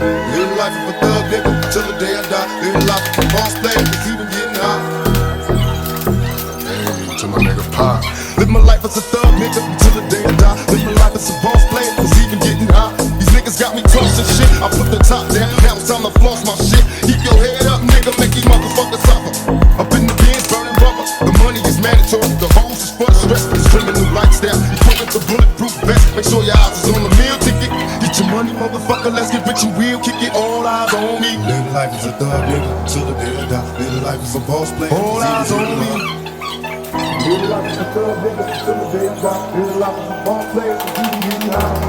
Live life of a thug nigga till the day I die. Live life of a boss player, it's even getting hot. Hey, to my nigga Pop. Live my life as a thug nigga till the day I die. Live my life as a boss player, it's even getting hot. These niggas got me tossing shit. I put the top down, now it's time to floss my shit. Keep your head up, nigga, make these motherfuckers suffer. Up in the bins, burning rubber. The money is mandatory, the hoes is for the stress. Streaming new lifestyle, equipping to bulletproof vest. Make sure your eyes is on the meal ticket. Get your money, motherfucker, let's get rich and real. Kick it, all eyes on me. Live life as a thug nigga till the day I die. Live life as a boss player, all eyes on me. Live life as a thug nigga till the day I die. Live life as a boss player, it's even getting hot.